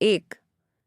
1.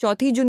4